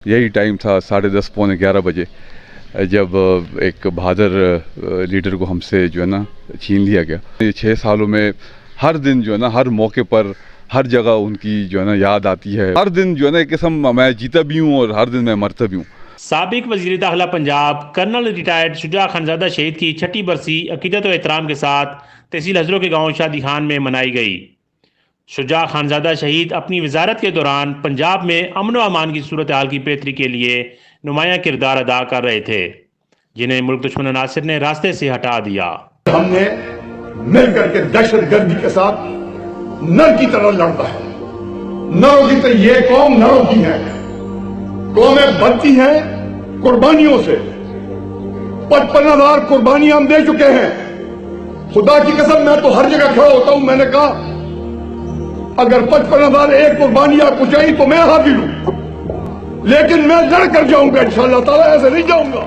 यही टाइम था 10:30 पौने 11 बजे, जब एक बहादुर लीडर को हमसे जो है ना छीन लिया गया। ये 6 सालों में हर दिन जो है ना, हर मौके पर, हर जगह उनकी जो है ना याद आती है। हर दिन जो है ना एक किस्म मैं जीता भी हूँ और हर दिन मैं मरता भी हूँ। साबिक वज़ीर दाखिला पंजाब कर्नल रिटायर्ड शुजा खानज़ादा शहीद की छठी बरसी अकीदत व एहतराम के साथ तहसील हजरों के गांव शादी खान में मनाई गई। शुजा खानज़ादा शहीद अपनी वजारत के दौरान पंजाब में अमन व अमान की सूरत हाल की बेहतरी के लिए नुमायां किरदार अदा कर रहे थे, जिन्हें मुल्क दुश्मन नासिर ने रास्ते से हटा दिया। हमने मिलकर के दहशत गर्दी के साथ नर की तरह लड़ता है। नरों की तो ये कौम नरों की है, कौमें बनती हैं कुर्बानियों से। 55,000 कुर्बानियां हम दे चुके हैं। खुदा की कसम मैं तो हर जगह खड़ा होता हूं। मैंने कहा अगर 55,000 एक कुर्बानी आपको चाहिए तो मैं हाजिर हूं, लेकिन मैं लड़ कर जाऊंगा इंशाअल्लाह ताला, ऐसे नहीं जाऊंगा।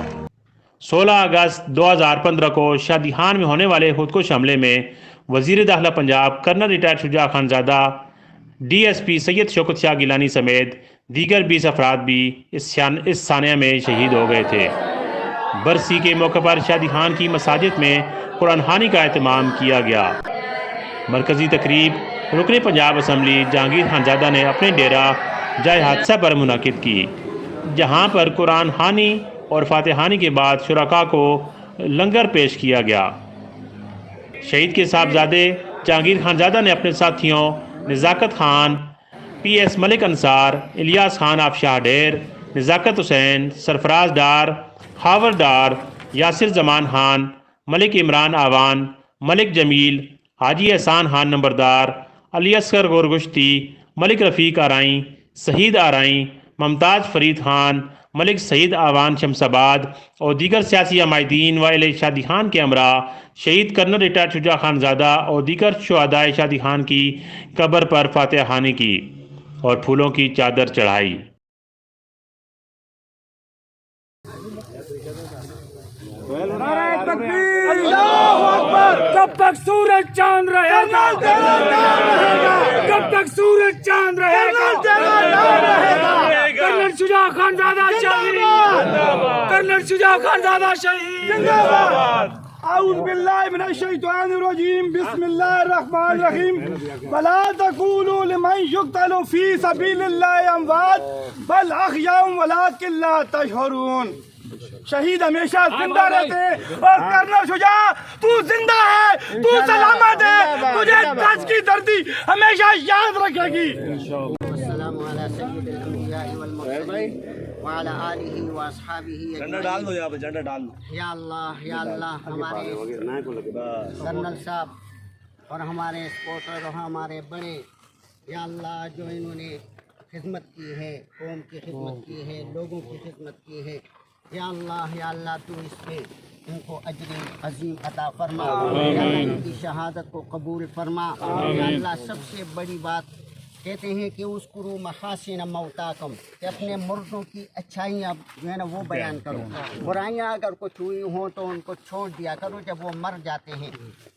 16 अगस्त 2015 को शादी खान में होने वाले खुदकुश हमले में वजीर दाखिला Punjab colonel retired Shuja Khanzada, DSP Syed Shaukat Shah Gilani समेत दीगर 20 अफराद भी इस सानिया में शहीद हो गए थे। बरसी के मौके पर शादी खान की मसाजिद में कुरान खानी का एहतमाम किया गया। मरकजी तकरीब रुकन पंजाब असम्बली जहांगीर खानज़ादा ने अपने डेरा जाए हादसा पर मुनाकिद की, जहां पर कुरान खानी और फातिहानी के बाद शुरका को लंगर पेश किया गया। शहीद के साहबजादे जहांगीर खानज़ादा ने अपने साथियों नज़ाकत खान, PS मलिक अंसार, इलियास खान आफशाह ढेर, नज़ाकत हुसैन, सरफराज डार, खावर डार, यासिर जमान खान, मलिक इमरान आवान, मलिक जमील, हाजी एहसान खान नंबरदार, अली असगर गोरगुश्ती, मलिक रफ़ीक आराई, शहीद आराई, मुमताज़ फरीद खान, मलिक सईद आवान शमसाबाद और दीगर सियासी अमायदीन व अहले शादी खान के हमरा शहीद कर्नल रिटायर्ड शुजा खानज़ादा और दीगर शुहदाए शादी खान की कब्र पर फातिहा खानी की और फूलों की चादर चढ़ाई। जब तक सूरज चांद रहेगा, जब तक सूरज चांद रहेगा, कर्नल शुजा खानज़ादा शहीद, कर्नल शुजा खानज़ादा शहीद। अऊज़ु बिल्लाहि मिनश शैतानिर रजीम, बिस्मिल्लाहिर रहमानिर रहीम। वला तक़ूलू लिमन युक़्तलू फ़ी सबीलिल्लाहि अमवात बल अहयाउन वलाकिन ला तशऊरून। शहीद हमेशा जिंदा रहते हैं और कर्नल शुजा तू जिंदा है, तू सलामत है, तुझे दस की धरती हमेशा याद रखेगी। झंडा डाल दो, यहाँ पे झंडा डाल दो। या अल्लाह हमारे कर्नल साहब और हमारे सपोर्टर और हमारे बड़े, या अल्लाह जो इन्होंने खिदमत की है, कौम की खिदमत की है, लोगों की खिदमत की है, या अल्लाह तू इसमें इनको अजर अजीम अता फरमा, या अल्लाह इनकी शहादत को कबूल फरमा। या अल्लाह सबसे बड़ी बात कहते हैं कि उसकुरू महासिन मौताकम, कि अपने मुर्दों की अच्छाइयाँ जो है ना वो बयान करो, बुराइयाँ अगर कुछ हुई हों तो उनको छोड़ दिया करो जब वो मर जाते हैं।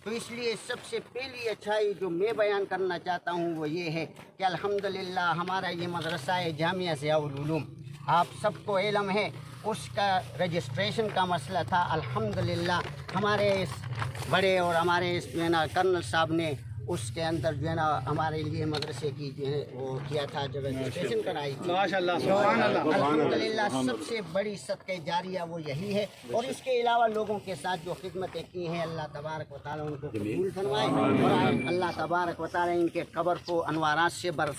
तो इसलिए सबसे पहली अच्छाई जो मैं बयान करना चाहता हूँ वो ये है कि अल्हम्दुलिल्लाह हमारा ये मदरसा ज़ामिया ज़ियाउल उलूम, आप सबको इल्म है, उसका रजिस्ट्रेशन का मसला था। अल्हम्दुलिल्लाह हमारे इस बड़े और हमारे इस जो है ना कर्नल साहब ने उसके अंदर जो है ना हमारे लिए मदरसे की जो है वो किया था, जब रजिस्ट्रेशन कराई थी। माशाअल्लाह सुभान अल्लाह। अल्हम्दुलिल्लाह सबसे बड़ी सदक़े जारिया वो यही है। और इसके अलावा लोगों के साथ जो खिदमतें की हैं अल्लाह तबारक व तआला उनको कबूल फरमाए और अल्लाह तबारक व तआला इनके कब्र को अनवारात से भर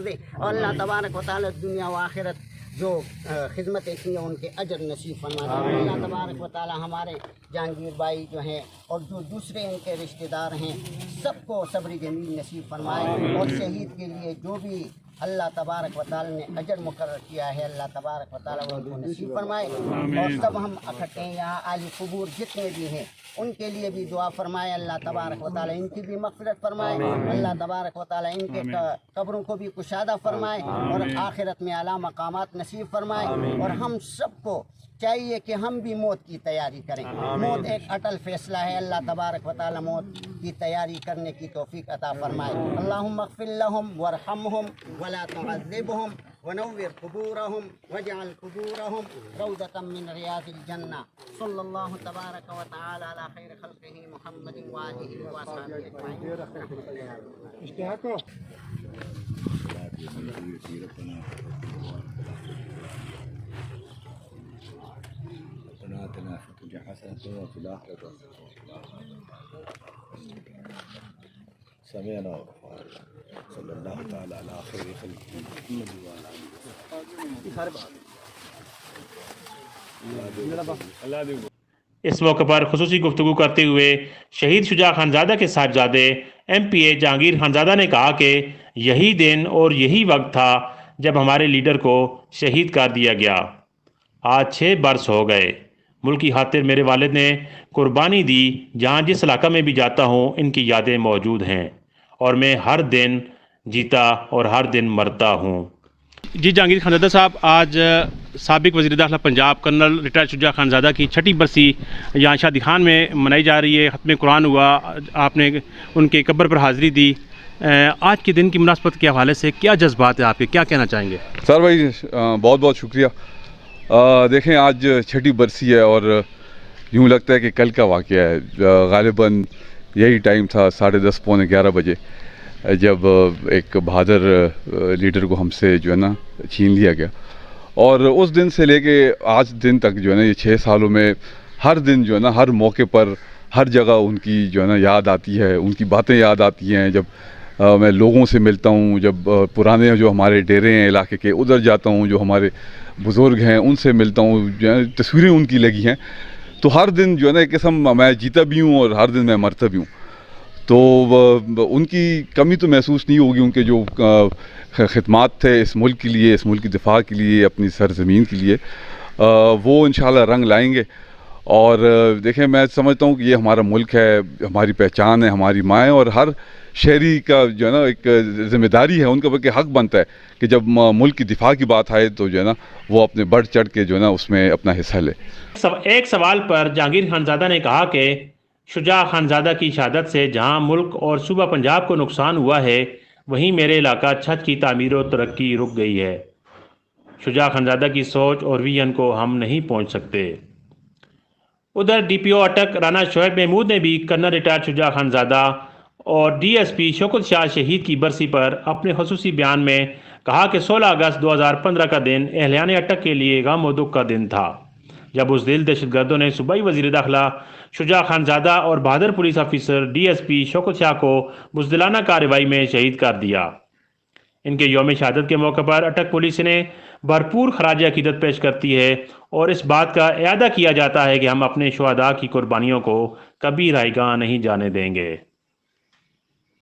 दे और अल्लाह तबारक व तआला दुनिया व आखिरत जो खिदमतें की हैं उनके अजर नसीब फरमाए। अल्लाह तबारक व तआला हमारे जहांगीर भाई जो हैं और जो दूसरे इनके रिश्तेदार हैं सबको सब्र जमील नसीब फरमाए और शहीद के लिए जो भी अल्लाह तबारक व तआला ने अजर मुकर्रर किया है अल्लाह तबारक व तआला उनको नसीब फरमाए। और सब हम इकट्ठे यहाँ आली क़ुबूर जितने भी हैं उनके लिए भी दुआ फरमाए, अल्लाह तबारक व तआला इनकी भी मग़फ़िरत फरमाए, अल्लाह तबारक व तआला इनके कब्रों को भी कुशादा फरमाए और आखिरत में आला मकामात नसीब फरमाए। और हम सबको चाहिए कि हम भी मौत की तैयारी करें। मौत एक अटल फैसला है, अल्लाह तबारक व तआला मौत की तैयारी करने की तौफ़ीक़ अता फरमाए। अल्लाहुम्मा अग़फ़िर लहुम वरहमहुम वला तुअज़्ज़िबहुम ونور قبورهم واجعل قبورهم روضة من رياض الجنة صلى الله تبارك وتعالى على خير خلقه محمد وآله وصحبه أجمعين. ربنا آتنا في الدنيا حسنة وفي الآخرة حسنة سمعنا وأطعنا صلى الله تعالى على خير خلقه محمد وعلى آله وصحبه. اس موقع پر خصوصی گفتگو کرتے ہوئے شہید شجاع خانزادہ کے صاحبزادے MPA جہانگیر خانزادہ نے کہا کہ یہی دن اور یہی وقت تھا جب ہمارے لیڈر کو شہید کر دیا گیا. آج 6 برس ہو گئے. ملک کی خاطر میرے والد نے قربانی دی. جہاں جس علاقہ میں بھی جاتا ہوں ان کی یادیں موجود ہیں اور میں ہر دن جیتا اور ہر دن مرتا ہوں. جی جہانگیر خانزادہ صاحب، آج سابق وزیر داخلہ پنجاب کرنل ریٹائر شجاع خانزادہ کی 6ٹھی برسی یہاں شادی خان میں منائی جا رہی ہے. ختم قرآن ہوا، آپ نے ان کے قبر پر حاضری دی. آج کے دن کی مناسبت کے حوالے سے کیا جذبات ہیں آپ کے، کیا کہنا چاہیں گے؟ سر بھائی بہت بہت شکریہ. دیکھیں آج 6ٹھی برسی ہے اور یوں لگتا ہے کہ کل کا واقعہ ہے. غالباً یہی ٹائم تھا 10:30 پونے 11 بجے جب ایک بہادر لیڈر کو ہم سے جو ہے نا چھین لیا گیا. اور اس دن سے لے کے آج دن تک جو ہے نا یہ 6 سالوں میں ہر دن جو ہے نا ہر موقع پر ہر جگہ ان کی جو ہے نا یاد آتی ہے، ان کی باتیں یاد آتی ہیں. جب میں لوگوں سے ملتا ہوں، جب پرانے جو ہمارے ڈیرے ہیں علاقے کے ادھر جاتا ہوں، جو ہمارے بزرگ ہیں ان سے ملتا ہوں، جو ہے تصویریں ان کی لگی ہیں، تو ہر دن جو ہے نا ایک قسم میں جیتا بھی ہوں اور ہر دن میں مرتا بھی ہوں. تو ان کی کمی تو محسوس نہیں ہوگی. ان کے جو خدمات تھے اس ملک کے لیے، اس ملک کی دفاع کے لیے، اپنی سرزمین کے لیے، وہ انشاءاللہ رنگ لائیں گے. اور دیکھیں میں سمجھتا ہوں کہ یہ ہمارا ملک ہے، ہماری پہچان ہے، ہماری ماں ہے، اور ہر شہری کا جو ہے نا ایک ذمہ داری ہے، ان کا بلکہ حق بنتا ہے کہ جب ملک کی دفاع کی بات آئے تو جو ہے نا وہ اپنے بڑھ چڑھ کے جو ہے نا اس میں اپنا حصہ لے. ایک سوال پر جہانگیر خانزادہ نے کہا کہ شجاع خانزادہ کی شہادت سے جہاں ملک اور صوبہ پنجاب کو نقصان ہوا ہے، وہیں میرے علاقہ چھت کی تعمیر و ترقی رک گئی ہے. شجاع خانزادہ کی سوچ اور ویژن کو ہم نہیں پہنچ سکتے. ادھر DPO اٹک رانا شعیب محمود نے بھی کرنل ریٹائر شجاع خانزادہ اور DSP شوکت شاہ شہید کی برسی پر اپنے خصوصی بیان میں کہا کہ 16 اگست 2015 کا دن اہلیان اٹک کے لیے غم و دکھ کا دن تھا، جب اس دل دہشت گردوں نے صوبائی وزیر داخلہ شجاع خانزادہ اور بہادر پولیس آفیسر DSP شوکت شاہ کو بزدلانہ کارروائی میں شہید کر دیا. ان کے یوم شہادت کے موقع پر اٹک پولیس نے بھرپور خراج عقیدت پیش کرتی ہے اور اس بات کا اعادہ کیا جاتا ہے کہ ہم اپنے شہداء کی قربانیوں کو کبھی رائیگاں نہیں جانے دیں گے.